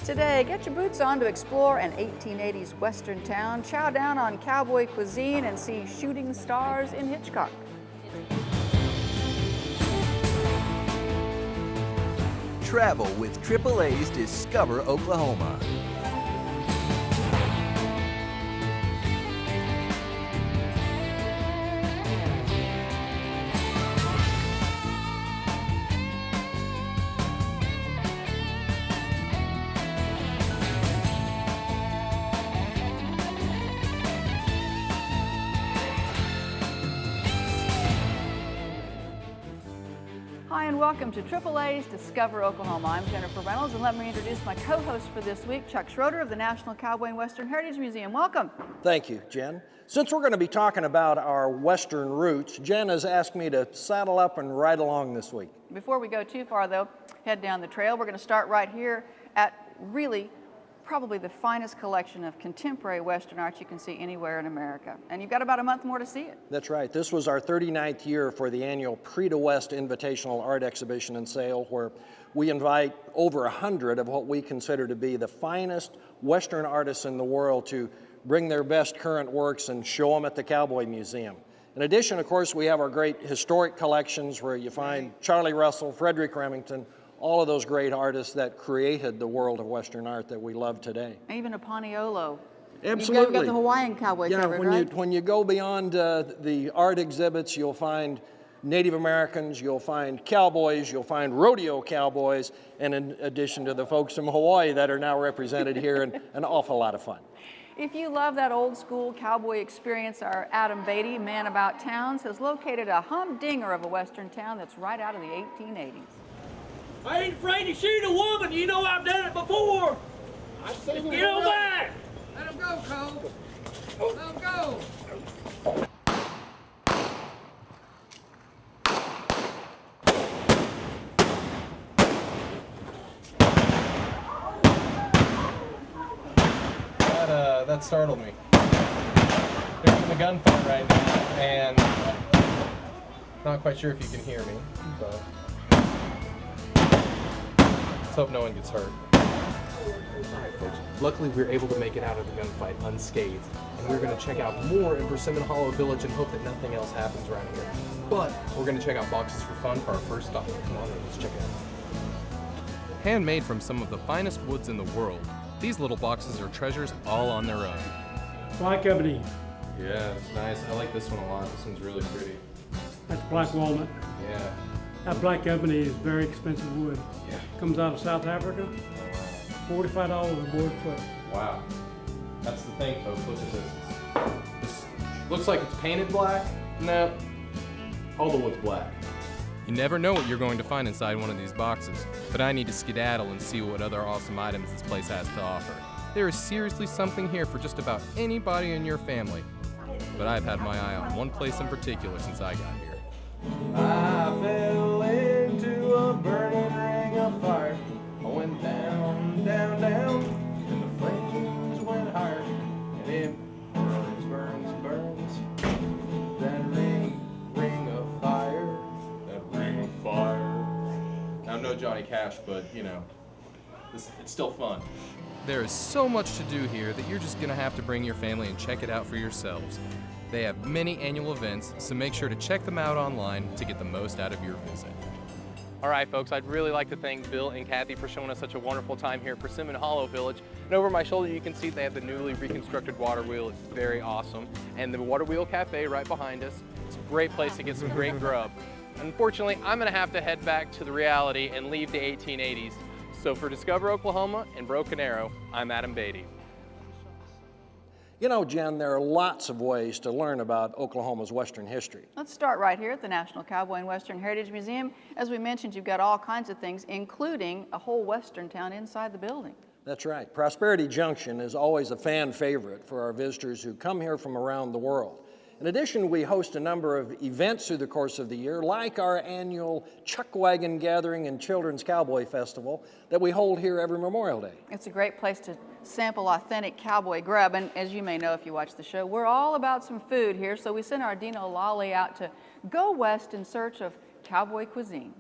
Today, get your boots on to explore an 1880s Western town, chow down on cowboy cuisine, and see shooting stars in Hitchcock. Travel with AAA's Discover Oklahoma. Hi and welcome to AAA's Discover Oklahoma. I'm Jennifer Reynolds, and let me introduce my co-host for this week, Chuck Schroeder of the National Cowboy and Western Heritage Museum. Welcome. Thank you, Jen. Since we're going to be talking about our Western roots, Jen has asked me to saddle up and ride along this week. Before we go too far, though, head down the trail. We're going to start right here at really probably the finest collection of contemporary Western art you can see anywhere in America. And you've got about a month more to see it. That's right. This was our 39th year for the annual Prix de West Invitational Art Exhibition and Sale, where we invite over 100 of what we consider to be the finest Western artists in the world to bring their best current works and show them at the Cowboy Museum. In addition, of course, we have our great historic collections where you find Charlie Russell, Frederick Remington, all of those great artists that created the world of Western art that we love today. Even a Paniolo. Absolutely. You've got the Hawaiian cowboy covered, right? When you go beyond the art exhibits, you'll find Native Americans, you'll find cowboys, you'll find rodeo cowboys, and in addition to the folks from Hawaii that are now represented here, and an awful lot of fun. If you love that old school cowboy experience, our Adam Beatty, Man About Towns, has located a humdinger of a Western town that's right out of the 1880s. I ain't afraid to shoot a woman. You know I've done it before. Get on back. Let him go, Cole. Let him go. That startled me. They're in a gunfight right now, and not quite sure if you can hear me, but let's hope no one gets hurt. Alright folks, luckily we were able to make it out of the gunfight unscathed, and we're going to check out more in Persimmon Hollow Village and hope that nothing else happens around here. But we're going to check out Boxes for Fun for our first stop. Come on in, let's check it out. Handmade from some of the finest woods in the world, these little boxes are treasures all on their own. Black ebony, Yeah, it's nice. I like this one a lot. This one's really pretty. that's black walnut. Yeah. That black ebony is very expensive wood. Yeah. Comes out of South Africa, $45 a board foot. Wow. That's the thing, folks. Look at this. This looks like it's painted black. No. All the wood's black. You never know what you're going to find inside one of these boxes, but I need to skedaddle and see what other awesome items this place has to offer. There is seriously something here for just about anybody in your family, but I've had my eye on one place in particular since I got here. I fell into a burning ring of fire. I went down, down, down, and the flames went higher. And it burns, burns, burns. That ring of fire. That ring of fire. Now, I'm no Johnny Cash, but, you know, it's still fun. There is so much to do here that you're just going to have to bring your family and check it out for yourselves. They have many annual events, so make sure to check them out online to get the most out of your visit. All right, folks, I'd really like to thank Bill and Kathy for showing us such a wonderful time here at Persimmon Hollow Village. And over my shoulder, you can see they have the newly reconstructed water wheel. It's very awesome. And the Water Wheel Cafe right behind us. It's a great place to get some great grub. Unfortunately, I'm gonna have to head back to the reality and leave the 1880s. So for Discover Oklahoma and Broken Arrow, I'm Adam Beatty. You know, Jen, there are lots of ways to learn about Oklahoma's Western history. Let's start right here at the National Cowboy and Western Heritage Museum. As we mentioned, you've got all kinds of things, including a whole Western town inside the building. That's right. Prosperity Junction is always a fan favorite for our visitors who come here from around the world. In addition, we host a number of events through the course of the year, like our annual Chuck Wagon Gathering and Children's Cowboy Festival that we hold here every Memorial Day. It's a great place to sample authentic cowboy grub, and as you may know if you watch the show, we're all about some food here, so we sent our Dino Lally out to go west in search of cowboy cuisine.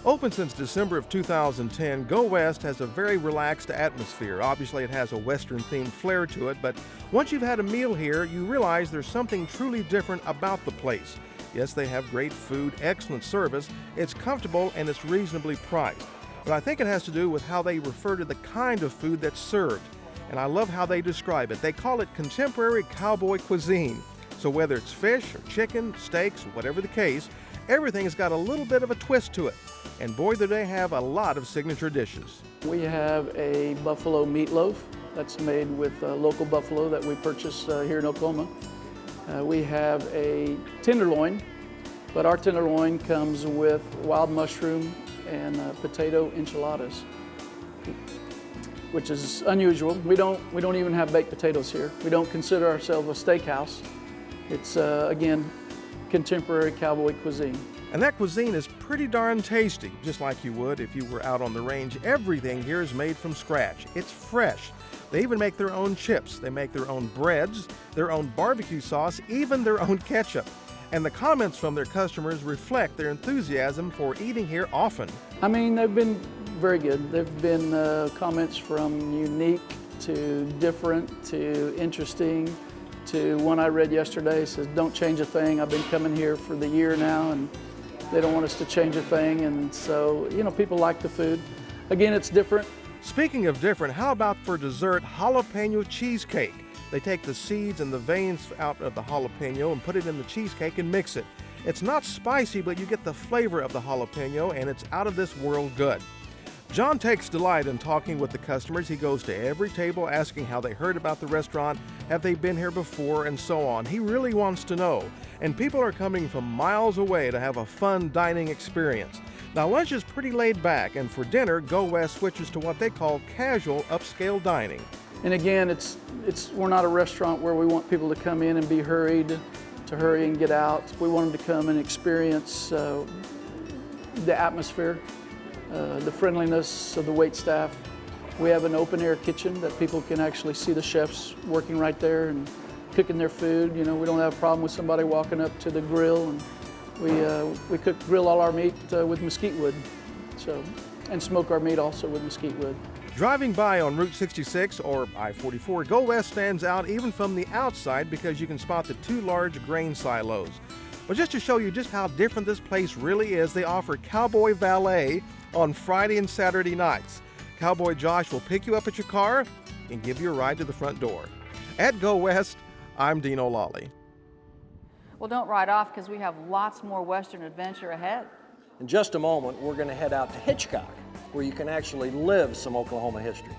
Open since December of 2010, Go West has a very relaxed atmosphere. Obviously, it has a Western-themed flair to it, but once you've had a meal here, you realize there's something truly different about the place. Yes, they have great food, excellent service, it's comfortable, and it's reasonably priced. But I think it has to do with how they refer to the kind of food that's served. And I love how they describe it. They call it contemporary cowboy cuisine. So whether it's fish or chicken, steaks, whatever the case, everything has got a little bit of a twist to it. And boy, do they have a lot of signature dishes. We have a buffalo meatloaf that's made with local buffalo that we purchase here in Oklahoma. We have a tenderloin, but our tenderloin comes with wild mushroom and potato enchiladas, which is unusual. We don't even have baked potatoes here. We don't consider ourselves a steakhouse. It's again, contemporary cowboy cuisine. And that cuisine is pretty darn tasty, just like you would if you were out on the range. Everything here is made from scratch. It's fresh. They even make their own chips. They make their own breads, their own barbecue sauce, even their own ketchup. And the comments from their customers reflect their enthusiasm for eating here often. I mean, they've been very good. There've been comments from unique to different to interesting to one I read yesterday says, "Don't change a thing. I've been coming here for the year now and they don't want us to change a thing." And so, you know, people like the food. Again, it's different. Speaking of different, how about for dessert, jalapeno cheesecake? They take the seeds and the veins out of the jalapeno and put it in the cheesecake and mix it. It's not spicy, but you get the flavor of the jalapeno, and it's out of this world good. John takes delight in talking with the customers. He goes to every table asking how they heard about the restaurant, have they been here before, and so on. He really wants to know. And people are coming from miles away to have a fun dining experience. Now, lunch is pretty laid back, and for dinner, Go West switches to what they call casual upscale dining. And again, we're not a restaurant where we want people to come in and be hurried, to hurry and get out. We want them to come and experience the atmosphere, the friendliness of the wait staff. We have an open air kitchen that people can actually see the chefs working right there and cooking their food. You know, we don't have a problem with somebody walking up to the grill, and we grill all our meat with mesquite wood, and smoke our meat also with mesquite wood. Driving by on Route 66 or I-44, Go West stands out even from the outside because you can spot the two large grain silos. But just to show you just how different this place really is, they offer Cowboy Valet on Friday and Saturday nights. Cowboy Josh will pick you up at your car and give you a ride to the front door. At Go West, I'm Dean O'Lally. Well, don't ride off because we have lots more Western adventure ahead. In just a moment, we're going to head out to Hitchcock, where you can actually live some Oklahoma history.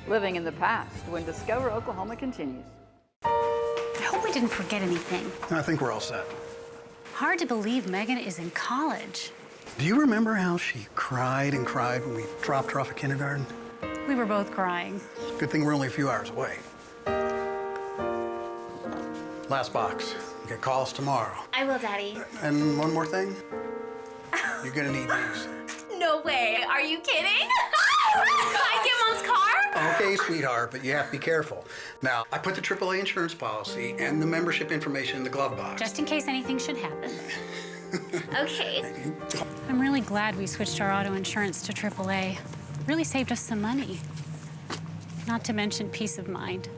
Living in the past when Discover Oklahoma continues. I hope we didn't forget anything. I think we're all set. Hard to believe Megan is in college. Do you remember how she cried and cried when we dropped her off at kindergarten? We were both crying. Good thing we're only a few hours away. Last box. You can call us tomorrow. I will, Daddy. And one more thing. You're gonna need these. No way. Are you kidding? Can I get Mom's car? Okay, sweetheart, but you have to be careful. Now, I put the AAA insurance policy and the membership information in the glove box. Just in case anything should happen. Okay. I'm really glad we switched our auto insurance to AAA. Really saved us some money. Not to mention peace of mind.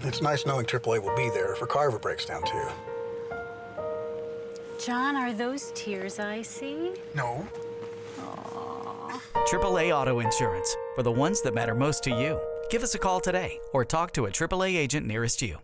It's nice knowing AAA will be there if her car ever breaks down, too. John, are those tears I see? No. AAA Auto Insurance, for the ones that matter most to you. Give us a call today or talk to a AAA agent nearest you.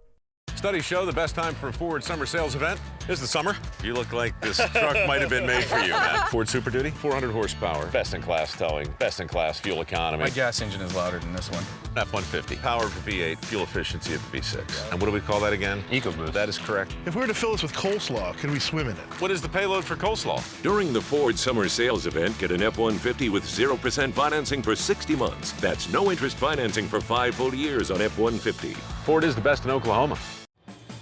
Studies show the best time for a Ford summer sales event is the summer. You look like this truck might have been made for you, Matt. Ford Super Duty, 400 horsepower, best-in-class towing, best-in-class fuel economy. My gas engine is louder than this one. F-150, power of the V8, fuel efficiency of the V6. And what do we call that again? EcoBoost. That is correct. If we were to fill this with coleslaw, can we swim in it? What is the payload for coleslaw? During the Ford Summer Sales Event, get an F-150 with 0% financing for 60 months. That's no interest financing for 5 full years on F-150. Ford is the best in Oklahoma.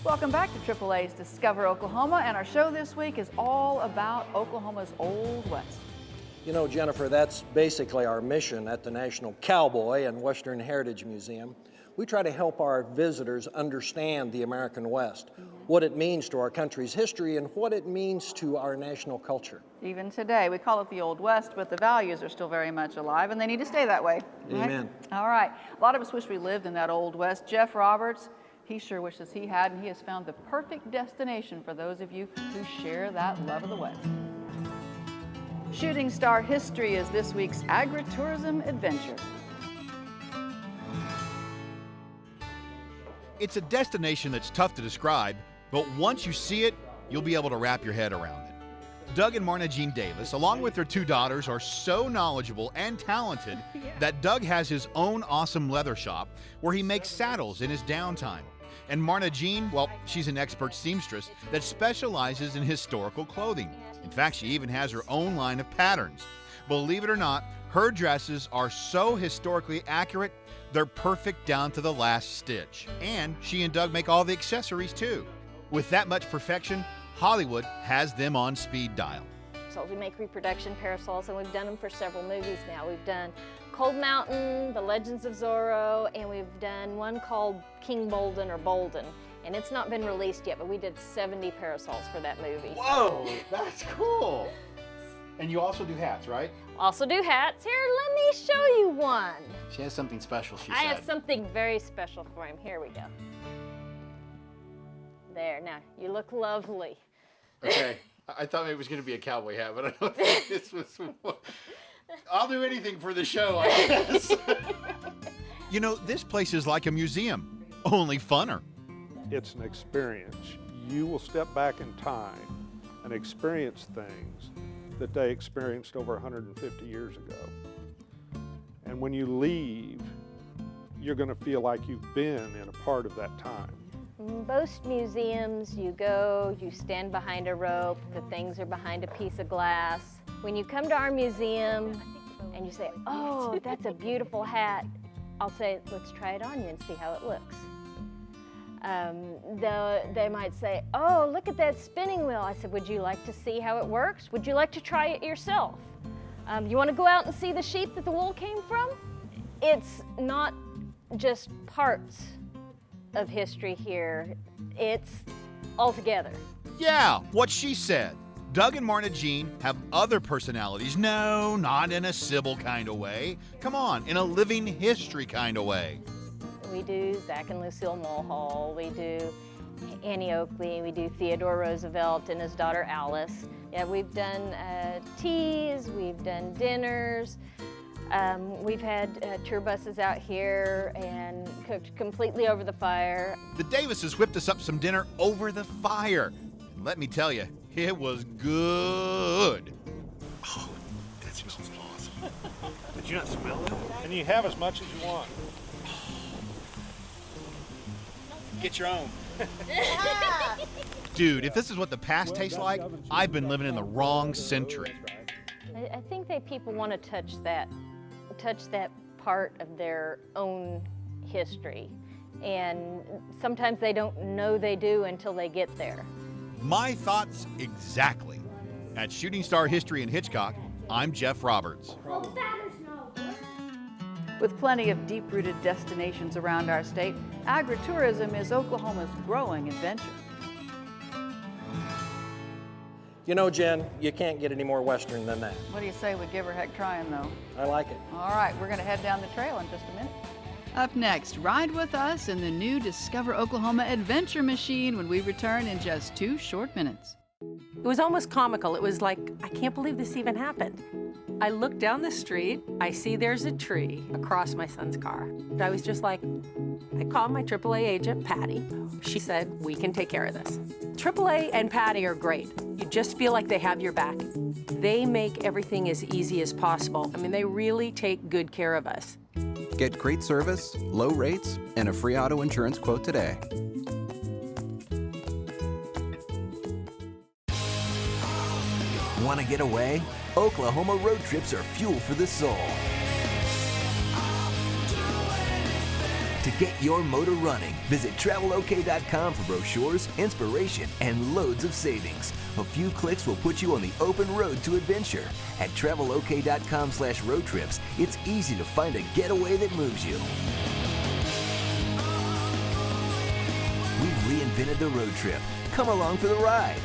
Welcome back to AAA's Discover Oklahoma, and our show this week is all about Oklahoma's Old West. You know, Jennifer, that's basically our mission at the National Cowboy and Western Heritage Museum. we try to help our visitors understand the American West, what it means to our country's history and what it means to our national culture. Even today, we call it the Old West, but the values are still very much alive, and they need to stay that way. Right? Amen. All right. A lot of us wish we lived in that Old West. Jeff Roberts, he sure wishes he had, and he has found the perfect destination for those of you who share that love of the West. Shooting Star History is this week's agritourism adventure. It's a destination that's tough to describe, but once you see it, you'll be able to wrap your head around it. Doug and Marna Jean Davis, along with their 2 daughters, are so knowledgeable and talented that Doug has his own awesome leather shop where he makes saddles in his downtime. And Marna Jean, well, she's an expert seamstress that specializes in historical clothing. In fact, she even has her own line of patterns. Believe it or not, her dresses are so historically accurate, they're perfect down to the last stitch. And she and Doug make all the accessories too. With that much perfection, Hollywood has them on speed dial. So we make reproduction parasols, and we've done them for several movies now. We've done Cold Mountain, The Legends of Zorro, and we've done one called King Bolden or Bolden. And it's not been released yet, but we did 70 parasols for that movie. Whoa, that's cool. And you also do hats, right? Also do hats. Here, let me show you one. She has something special, she I said. have something very special for him. Here we go. There, now, you look lovely. Okay, I thought maybe it was going to be a cowboy hat, but I don't think this was. I'll do anything for the show, I guess. You know, this place is like a museum, only funner. It's an experience. You will step back in time and experience things that they experienced over 150 years ago. And when you leave, you're going to feel like you've been in a part of that time. Most museums, you go, you stand behind a rope, the things are behind a piece of glass. When you come to our museum and you say, oh, that's a beautiful hat, I'll say, let's try it on you and see how it looks. They might say, oh, look at that spinning wheel. I said, would you like to see how it works? Would you like to try it yourself? You want to go out and see the sheep that the wool came from? It's not just parts of history here, it's all together. Yeah, what she said. Doug and Marna Jean have other personalities. No, not in a Sybil kind of way. Come on, in a living history kind of way. We do Zach and Lucille Mulhall, we do Annie Oakley, we do Theodore Roosevelt and his daughter Alice. Yeah, we've done teas, we've done dinners. We've had tour buses out here and cooked completely over the fire. The Davises whipped us up some dinner over the fire. And let me tell you, it was good. Oh, that smells awesome. Did you not smell it? And you have as much as you want. Get your own. Dude, if this is what the past tastes like, I've been living in the wrong century. I think that people want to touch that part of their own history. And sometimes they don't know they do until they get there. My thoughts exactly. At Shooting Star History in Hitchcock, I'm Jeff Roberts. With plenty of deep-rooted destinations around our state, agritourism is Oklahoma's growing adventure. You know, Jen, you can't get any more Western than that. What do you say we give her a heck trying, though? I like it. All right, we're going to head down the trail in just a minute. Up next, ride with us in the new Discover Oklahoma Adventure Machine when we return in just 2 short minutes. It was almost comical. It was like, I can't believe this even happened. I look down the street, I see there's a tree across my son's car. I was just like, I called my AAA agent, Patty. She said, we can take care of this. AAA and Patty are great. You just feel like they have your back. They make everything as easy as possible. I mean, they really take good care of us. Get great service, low rates, and a free auto insurance quote today. Want to get away? Oklahoma road trips are fuel for the soul. To get your motor running, visit TravelOK.com for brochures, inspiration, and loads of savings. A few clicks will put you on the open road to adventure. At TravelOK.com/road trips, it's easy to find a getaway that moves you. We've reinvented the road trip. Come along for the ride.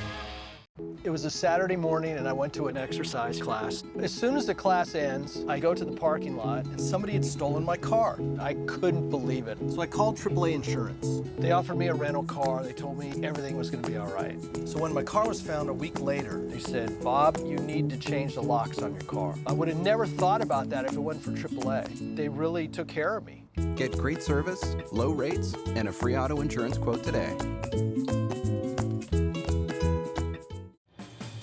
It was a Saturday morning and I went to an exercise class. As soon as the class ends, I go to the parking lot and somebody had stolen my car. I couldn't believe it. So I called AAA Insurance. They offered me a rental car. They told me everything was going to be all right. So when my car was found a week later, they said, "Bob, you need to change the locks on your car." I would have never thought about that if it wasn't for AAA. They really took care of me. Get great service, low rates, and a free auto insurance quote today.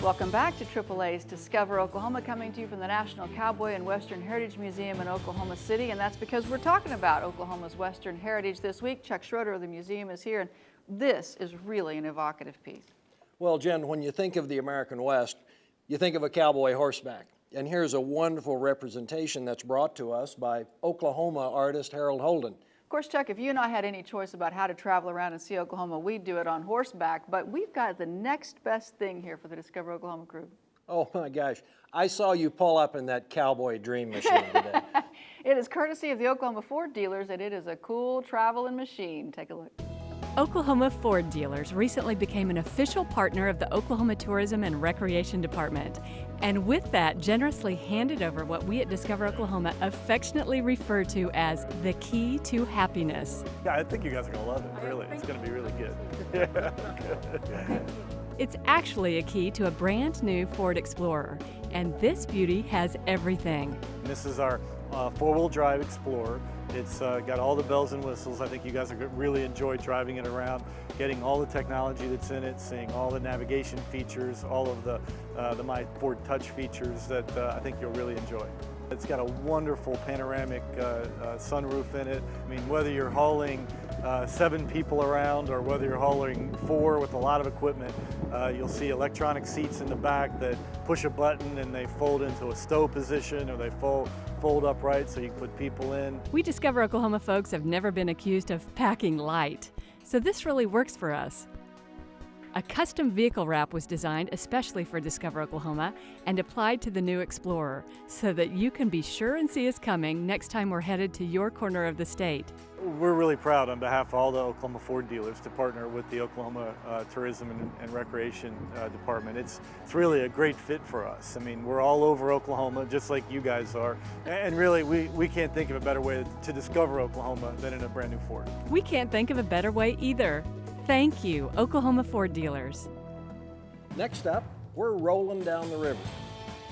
Welcome back to AAA's Discover Oklahoma, coming to you from the National Cowboy and Western Heritage Museum in Oklahoma City, and that's because we're talking about Oklahoma's Western heritage this week. Chuck Schroeder of the museum is here, and this is really an evocative piece. Well, Jen, when you think of the American West, you think of a cowboy horseback. And here's a wonderful representation that's brought to us by Oklahoma artist Harold Holden. Of course, Chuck, if you and I had any choice about how to travel around and see Oklahoma, we'd do it on horseback, but we've got the next best thing here for the Discover Oklahoma crew. Oh my gosh, I saw you pull up in that cowboy dream machine today. It is courtesy of the Oklahoma Ford dealers, and it is a cool traveling machine. Take a look. Oklahoma Ford dealers recently became an official partner of the Oklahoma Tourism and Recreation Department, and with that generously handed over what we at Discover Oklahoma affectionately refer to as the key to happiness. Yeah, I think you guys are going to love it, really. It's going to be really good. Yeah, good. It's actually a key to a brand new Ford Explorer, and this beauty has everything. This is our four-wheel drive Explorer. It's got all the bells and whistles. I think you guys are really enjoy driving it around, getting all the technology that's in it, seeing all the navigation features, all of the My Ford Touch features that I think you'll really enjoy. It's got a wonderful panoramic sunroof in it. I mean, whether you're hauling 7 people around or whether you're hauling 4 with a lot of equipment, you'll see electronic seats in the back that push a button and they fold into a stow position, or they fold upright so you can put people in. We Discover Oklahoma folks have never been accused of packing light, so this really works for us. A custom vehicle wrap was designed especially for Discover Oklahoma and applied to the new Explorer so that you can be sure and see us coming next time we're headed to your corner of the state. We're really proud on behalf of all the Oklahoma Ford dealers to partner with the Oklahoma Tourism and Recreation Department. It's really a great fit for us. I mean, we're all over Oklahoma, just like you guys are. And really, we can't think of a better way to discover Oklahoma than in a brand new Ford. We can't think of a better way either. Thank you, Oklahoma Ford dealers. Next up, we're rolling down the river.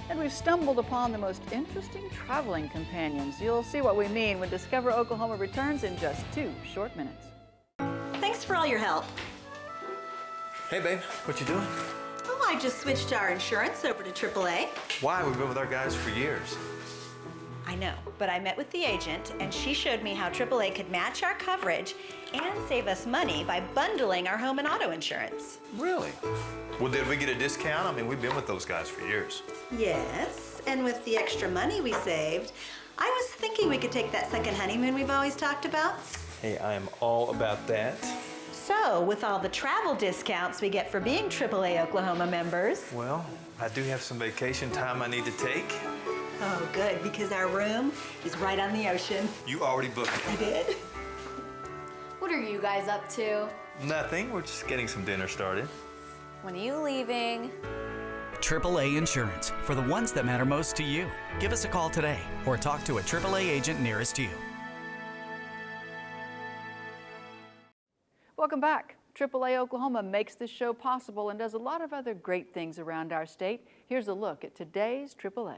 And we've stumbled upon the most interesting traveling companions. You'll see what we mean when Discover Oklahoma returns in just 2 short minutes. Thanks for all your help. Hey babe, what you doing? Oh, I just switched our insurance over to AAA. Why? We've been with our guys for years. I know, but I met with the agent and she showed me how AAA could match our coverage and save us money by bundling our home and auto insurance. Really? Well, did we get a discount? I mean, we've been with those guys for years. Yes, and with the extra money we saved, I was thinking we could take that second honeymoon we've always talked about. Hey, I am all about that. So, with all the travel discounts we get for being AAA Oklahoma members. Well, I do have some vacation time I need to take. Oh, good, because our room is right on the ocean. You already booked it. I did. What are you guys up to? Nothing, we're just getting some dinner started. When are you leaving? AAA Insurance, for the ones that matter most to you. Give us a call today or talk to a AAA agent nearest you. Welcome back. AAA Oklahoma makes this show possible and does a lot of other great things around our state. Here's a look at today's AAA.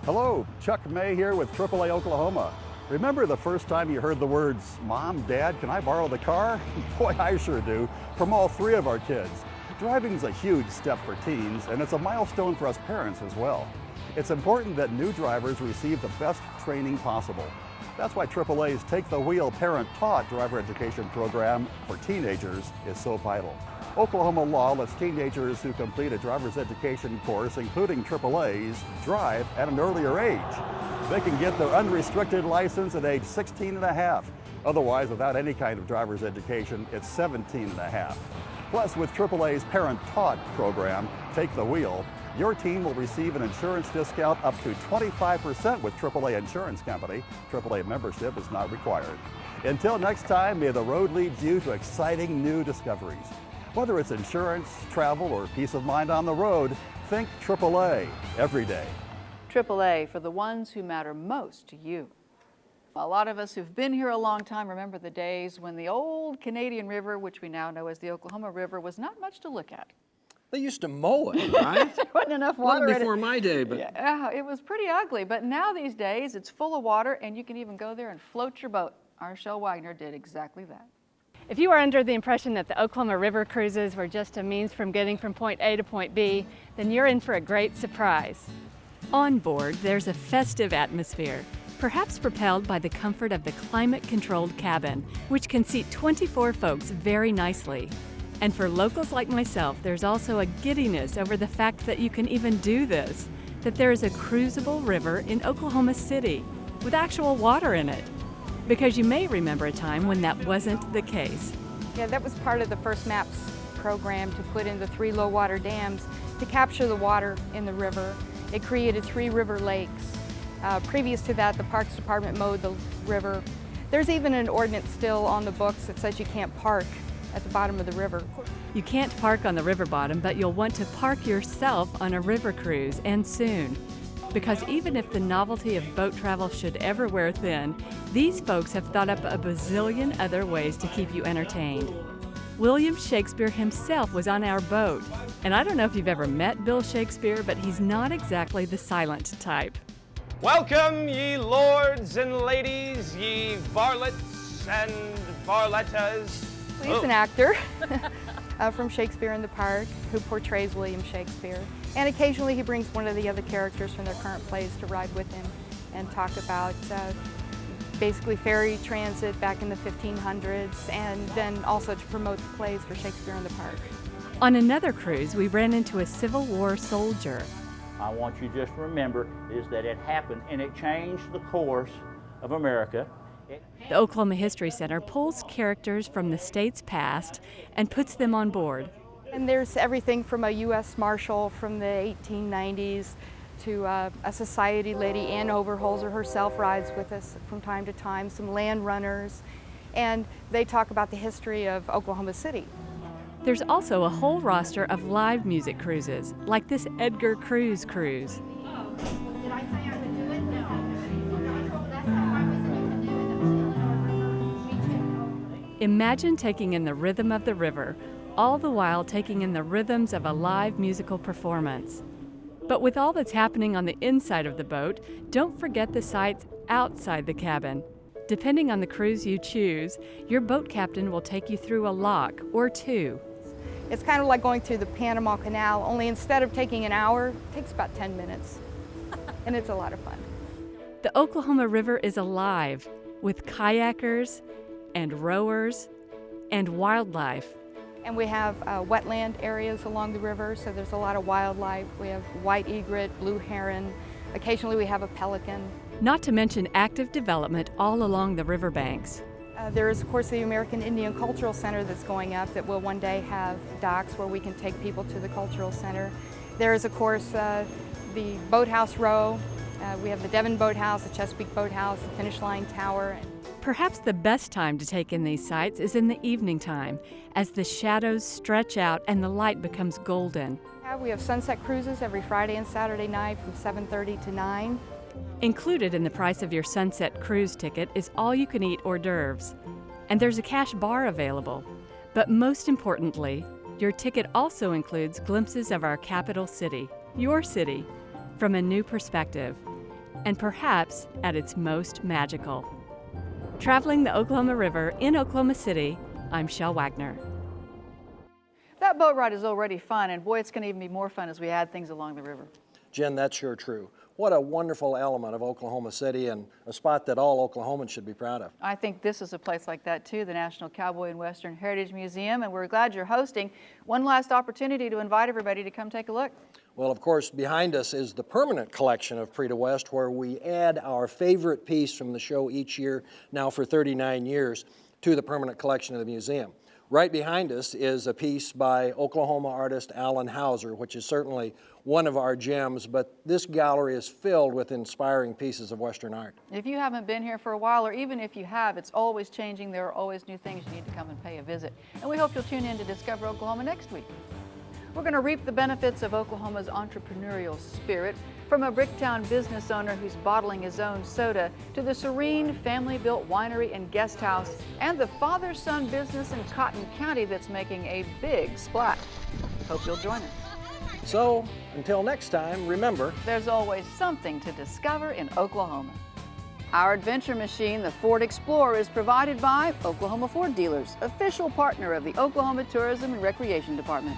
Hello, Chuck May here with AAA Oklahoma. Remember the first time you heard the words, "Mom, Dad, can I borrow the car?" Boy, I sure do, from all 3 of our kids. Driving's a huge step for teens, and it's a milestone for us parents as well. It's important that new drivers receive the best training possible. That's why AAA's Take the Wheel Parent-Taught driver education program for teenagers is so vital. Oklahoma law lets teenagers who complete a driver's education course, including AAA's, drive at an earlier age. They can get their unrestricted license at age 16 and a half. Otherwise, without any kind of driver's education, it's 17 and a half. Plus, with AAA's Parent-Taught program, Take the Wheel, your team will receive an insurance discount up to 25% with AAA Insurance Company. AAA membership is not required. Until next time, may the road lead you to exciting new discoveries. Whether it's insurance, travel, or peace of mind on the road, think AAA every day. AAA, for the ones who matter most to you. A lot of us who've been here a long time remember the days when the old Canadian River, which we now know as the Oklahoma River, was not much to look at. They used to mow it, right? There wasn't enough water Not in before it. my day, but Yeah, it was pretty ugly, but now these days it's full of water and you can even go there and float your boat. Our Shell Wagner did exactly that. If you are under the impression that the Oklahoma River cruises were just a means from getting from point A to point B, then you're in for a great surprise. On board, there's a festive atmosphere, perhaps propelled by the comfort of the climate-controlled cabin, which can seat 24 folks very nicely. And for locals like myself, there's also a giddiness over the fact that you can even do this, that there is a cruisable river in Oklahoma City with actual water in it. Because you may remember a time when that wasn't the case. Yeah, that was part of the First Maps program to put in the 3 low water dams to capture the water in the river. It created 3 river lakes. Previous to that, the Parks Department mowed the river. There's even an ordinance still on the books that says you can't park at the bottom of the river. You can't park on the river bottom, but you'll want to park yourself on a river cruise, and soon. Because even if the novelty of boat travel should ever wear thin, these folks have thought up a bazillion other ways to keep you entertained. William Shakespeare himself was on our boat, and I don't know if you've ever met Bill Shakespeare, but he's not exactly the silent type. Welcome, ye lords and ladies, ye varlets and varlettas. He's an actor from Shakespeare in the Park who portrays William Shakespeare. And occasionally he brings one of the other characters from their current plays to ride with him and talk about basically ferry transit back in the 1500s, and then also to promote the plays for Shakespeare in the Park. On another cruise, we ran into a Civil War soldier. I want you just to remember is that it happened and it changed the course of America. The Oklahoma History Center pulls characters from the state's past and puts them on board. And there's everything from a U.S. Marshal from the 1890s to a society lady, Ann Overholser herself rides with us from time to time, some land runners, and they talk about the history of Oklahoma City. There's also a whole roster of live music cruises, like this Edgar Cruz cruise. Did I say I would do it? No. Imagine taking in the rhythm of the river, all the while taking in the rhythms of a live musical performance. But with all that's happening on the inside of the boat, don't forget the sights outside the cabin. Depending on the cruise you choose, your boat captain will take you through a lock or 2. It's kind of like going through the Panama Canal, only instead of taking an hour, it takes about 10 minutes. And it's a lot of fun. The Oklahoma River is alive with kayakers and rowers and wildlife. And we have wetland areas along the river, so there's a lot of wildlife. We have white egret, blue heron. Occasionally we have a pelican. Not to mention active development all along the riverbanks. There is, of course, the American Indian Cultural Center that's going up that will one day have docks where we can take people to the cultural center. There is, of course, the Boathouse Row. We have the Devon Boathouse, the Chesapeake Boathouse, the Finish Line Tower. Perhaps the best time to take in these sights is in the evening time, as the shadows stretch out and the light becomes golden. We have sunset cruises every Friday and Saturday night from 7:30 to 9. Included in the price of your sunset cruise ticket is all-you-can-eat hors d'oeuvres, and there's a cash bar available. But most importantly, your ticket also includes glimpses of our capital city, your city, from a new perspective, and perhaps at its most magical. Traveling the Oklahoma River in Oklahoma City, I'm Shell Wagner. That boat ride is already fun, and boy, it's going to even be more fun as we add things along the river. Jen, that's sure true. What a wonderful element of Oklahoma City, and a spot that all Oklahomans should be proud of. I think this is a place like that too, the National Cowboy and Western Heritage Museum, and we're glad you're hosting. One last opportunity to invite everybody to come take a look. Well, of course, behind us is the permanent collection of Prix de West, where we add our favorite piece from the show each year, now for 39 years, to the permanent collection of the museum. Right behind us is a piece by Oklahoma artist Alan Hauser, which is certainly one of our gems, but this gallery is filled with inspiring pieces of Western art. If you haven't been here for a while, or even if you have, it's always changing. There are always new things. You need to come and pay a visit. And we hope you'll tune in to Discover Oklahoma next week. We're going to reap the benefits of Oklahoma's entrepreneurial spirit, from a Bricktown business owner who's bottling his own soda to the serene family-built winery and guest house and the father-son business in Cotton County that's making a big splash. Hope you'll join us. So, until next time, remember, there's always something to discover in Oklahoma. Our adventure machine, the Ford Explorer, is provided by Oklahoma Ford Dealers, official partner of the Oklahoma Tourism and Recreation Department.